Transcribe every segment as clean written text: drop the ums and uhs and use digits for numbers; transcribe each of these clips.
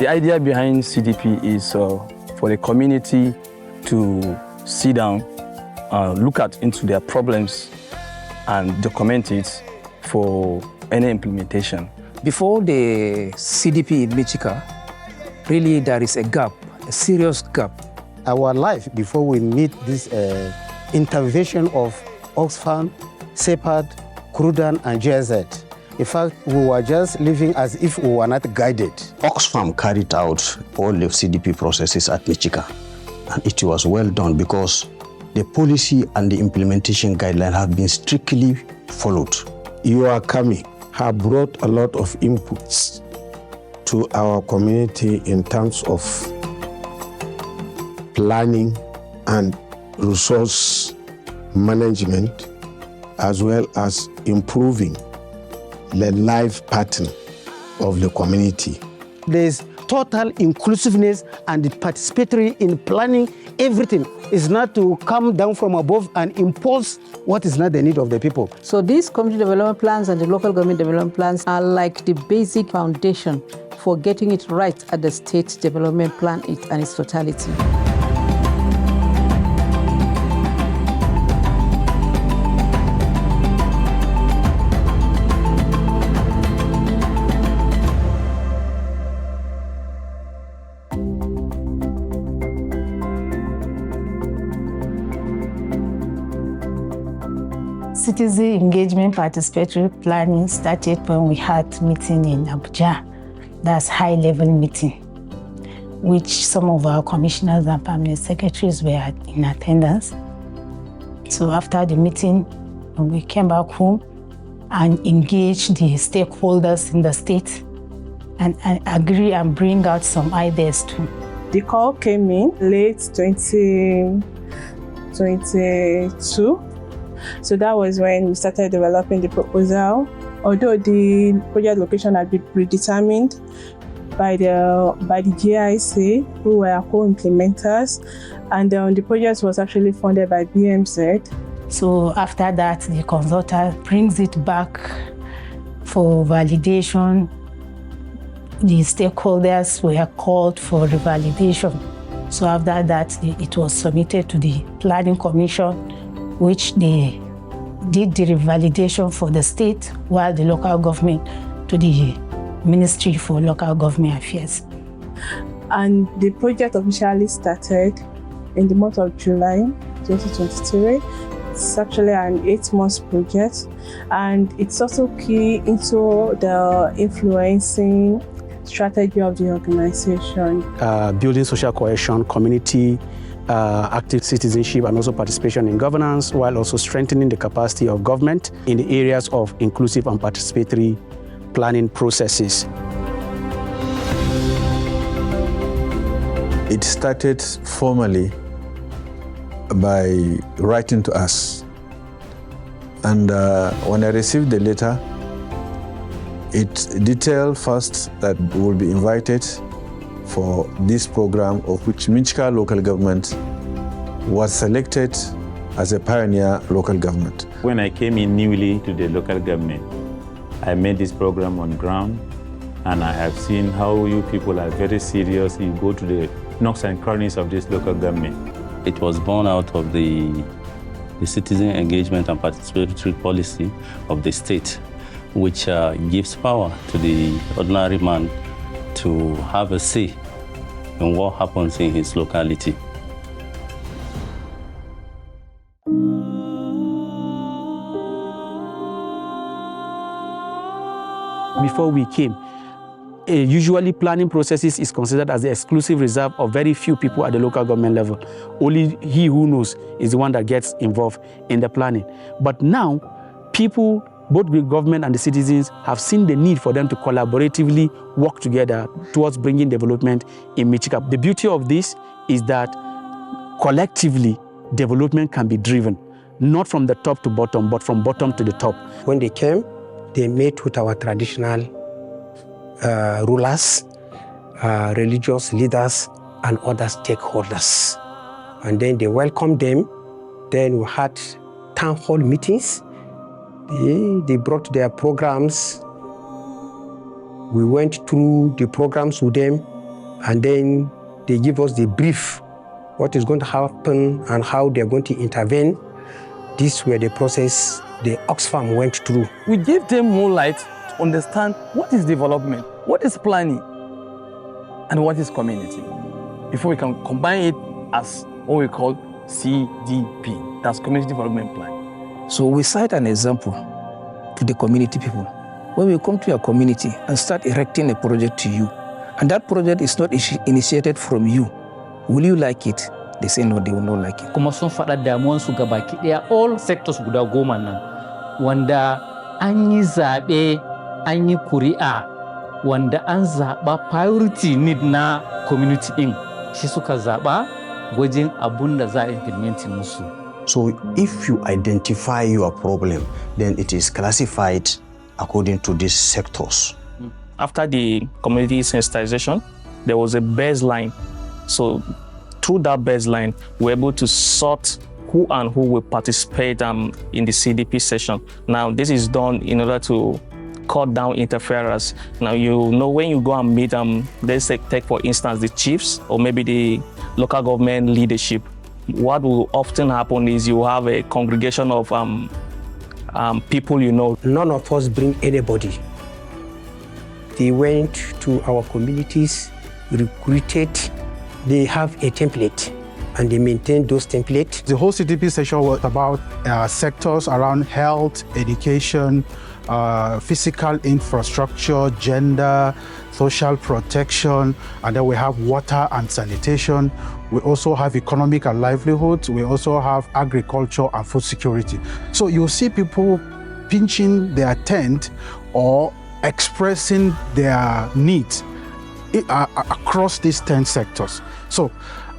The idea behind CDP is for the community to sit down, look into their problems and document it for any implementation. Before the CDP in Michika, really there is a gap, a serious gap. Our life before we meet this intervention of Oxfam, SEPAD, Crudan and GIZ. In fact, we were just living as if we were not guided. Oxfam carried out all the CDP processes at Michika, and it was well done because the policy and the implementation guidelines have been strictly followed. Your coming have brought a lot of inputs to our community in terms of planning and resource management, as well as improving the life pattern of the community. There's total inclusiveness and participatory in planning. Everything is not to come down from above and impose what is not the need of the people. So these community development plans and the local government development plans are like the basic foundation for getting it right at the state development plan and its totality. Citizen engagement participatory planning started when we had meeting in Abuja. That's high-level meeting, which some of our commissioners and permanent secretaries were in attendance. So after the meeting, we came back home and engaged the stakeholders in the state and agree and bring out some ideas too. The call came in late 2022. So that was when we started developing the proposal. Although the project location had been predetermined by the GIC, who were co-implementers, and the project was actually funded by BMZ. So after that, the consultant brings it back for validation. The stakeholders were called for revalidation. So after that, it was submitted to the Planning Commission, which they did the revalidation for the state, while the local government to the Ministry for Local Government Affairs. And the project officially started in the month of July 2023. It's actually an 8-month project, and it's also key into the influencing strategy of the organization. Building social cohesion, community active citizenship, and also participation in governance, while also strengthening the capacity of government in the areas of inclusive and participatory planning processes. It started formally by writing to us. And when I received the letter, it detailed first that we will be invited for this program, of which Michika Local Government was selected as a pioneer local government. When I came in newly to the local government, I made this program on ground, and I have seen how you people are very serious. You go to the nooks and crannies of this local government. It was born out of the citizen engagement and participatory policy of the state, which gives power to the ordinary man to have a say in what happens in his locality. Before we came, usually planning processes is considered as the exclusive reserve of very few people at the local government level. Only he who knows is the one that gets involved in the planning. But now, people, both the government and the citizens, have seen the need for them to collaboratively work together towards bringing development in Michika. The beauty of this is that collectively, development can be driven, not from the top to bottom, but from bottom to the top. When they came, they met with our traditional rulers, religious leaders, and other stakeholders. And then they welcomed them. Then we had town hall meetings. They brought their programs. We went through the programs with them, And then they give us the brief, what is going to happen and how they're going to intervene. These were the process the Oxfam went through. We give them more light to understand what is development, what is planning, and what is community, before we can combine it as what we call CDP, that's Community Development Plan. So we cite an example to the community people. When we come to your community and start erecting a project to you, and that project is not initiated from you, will you like it? They say no, they will not like it. Kuma sun faɗa damuwansu ga baki ɗaya all sectors guda 10 nan, wanda an yi zaɓe, an yi kuri'a, wanda an zaɓa priority need na community ɗin, shi suka zaɓa wajen abun da za a implementing musu. So if you identify your problem, then it is classified according to these sectors. After the community sensitization, there was a baseline. So through that baseline, we're able to sort who and who will participate in the CDP session. Now, this is done in order to cut down interference. Now, you know, when you go and meet, let's take for instance, the chiefs or maybe the local government leadership, what will often happen is you have a congregation of people you know. None of us bring anybody. They went to our communities, recruited. They have a template and they maintain those templates. The whole CDP session was about sectors around health, education, physical infrastructure, gender, social protection, and then we have water and sanitation. We also have economic and livelihoods. We also have agriculture and food security. So you'll see people pinching their tent or expressing their needs across these 10 sectors. So,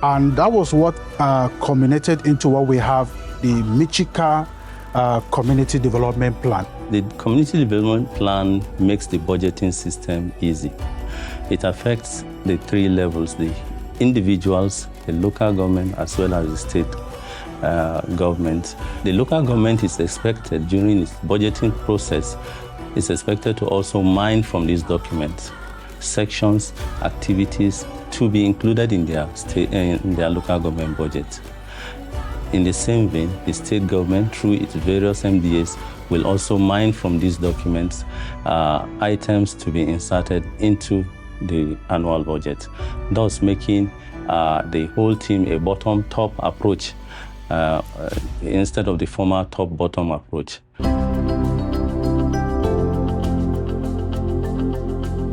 and that was what culminated into what we have, the Michika Community Development Plan. The Community Development Plan makes the budgeting system easy. It affects the 3 levels, the individuals, the local government, as well as the state government. The local government is expected during its budgeting process, is expected to also mine from these documents sections, activities to be included in their local government budget. In the same vein, the state government, through its various MDAs, will also mine from these documents items to be inserted into the annual budget, thus making the whole team a bottom-top approach instead of the former top-bottom approach.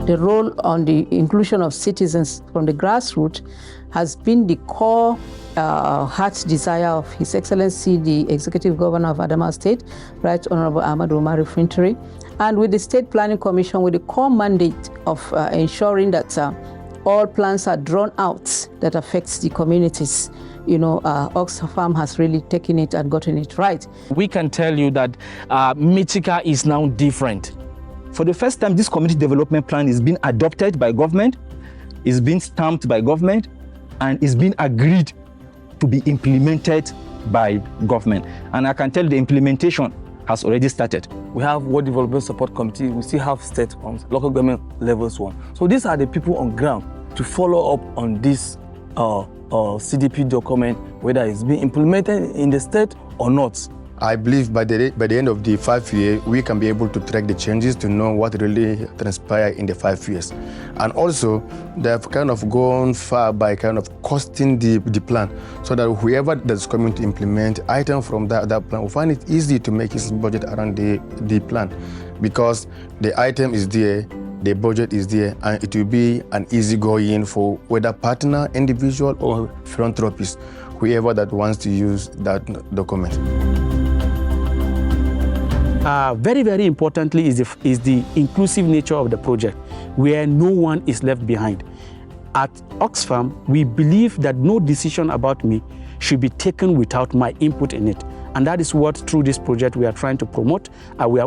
The role on the inclusion of citizens from the grassroots has been the core heart's desire of His Excellency, the Executive Governor of Adamawa State, Right Honorable Ahmad Umar Fintiri, and with the State Planning Commission with the core mandate of ensuring that all plans are drawn out that affects the communities. You know, Oxfam has really taken it and gotten it right. We can tell you that Michika is now different. For the first time, this community development plan is being adopted by government, is being stamped by government, and is being agreed to be implemented by government. And I can tell the implementation has already started. We have World Development Support Committee, we still have state on local government levels 1. So these are the people on ground to follow up on this CDP document, whether it's being implemented in the state or not. I believe by the end of the 5 years, we can be able to track the changes to know what really transpired in the 5 years. And also, they have kind of gone far by kind of costing the plan, so that whoever that's coming to implement item from that plan will find it easy to make his budget around the plan, because the item is there, the budget is there, and it will be an easy going for whether partner, individual, or philanthropist, whoever that wants to use that document. Very, very importantly is the inclusive nature of the project, where no one is left behind. At Oxfam, we believe that no decision about me should be taken without my input in it. And that is what, through this project, we are trying to promote. We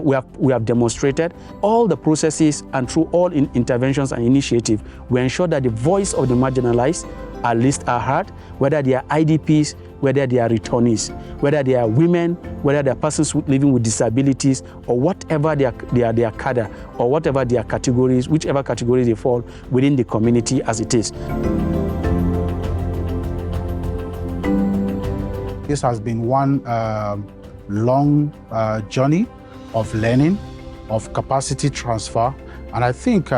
have demonstrated all the processes, and through all interventions and initiatives, we ensure that the voice of the marginalized are heard, whether they are IDPs, whether they are returnees, whether they are women, whether they are persons living with disabilities, or whatever their cadre, or whatever their categories, whichever category they fall within the community as it is. This has been one long journey of learning, of capacity transfer, and I think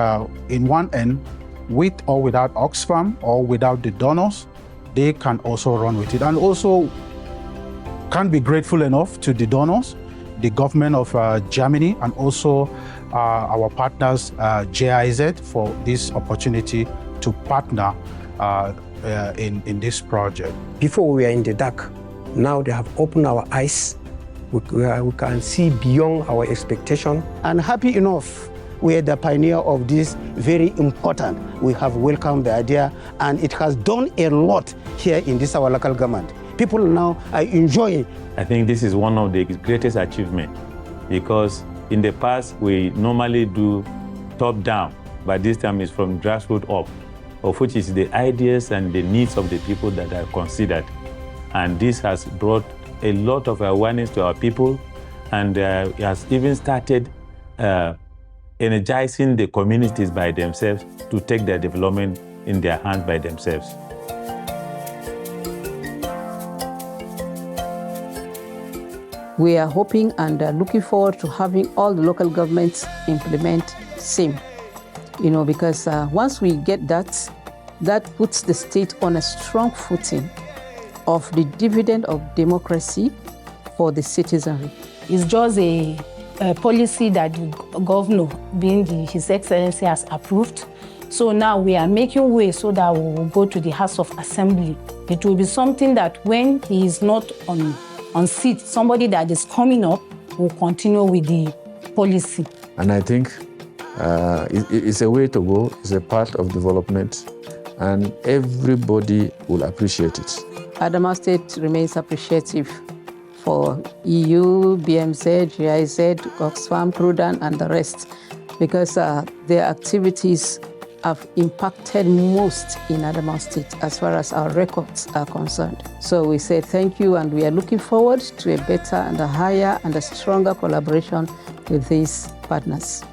in one end, with or without Oxfam or without the donors, they can also run with it, and also can be grateful enough to the donors, the government of Germany, and also our partners GIZ for this opportunity to partner in this project. Before we were in the dark, now they have opened our eyes. We can see beyond our expectation. And happy enough, we are the pioneer of this very important. We have welcomed the idea, and it has done a lot here in this our local government. People now are enjoying. I think this is one of the greatest achievements, because in the past we normally do top down, but this time it's from grassroots up, of which is the ideas and the needs of the people that are considered. And this has brought a lot of awareness to our people, and has even started energizing the communities by themselves to take their development in their hands by themselves. We are hoping and looking forward to having all the local governments implement same, because once we get that, that puts the state on a strong footing of the dividend of democracy for the citizenry. It's just a policy that the governor, being His Excellency, has approved. So now we are making way so that we will go to the House of Assembly. It will be something that when he is not on seat, somebody that is coming up will continue with the policy. And I think it's a way to go, it's a part of development, and everybody will appreciate it. Adamawa State remains appreciative for EU, BMZ, GIZ, Oxfam, Prudent, and the rest, because their activities have impacted most in Adamawa State as far as our records are concerned. So we say thank you, and we are looking forward to a better and a higher and a stronger collaboration with these partners.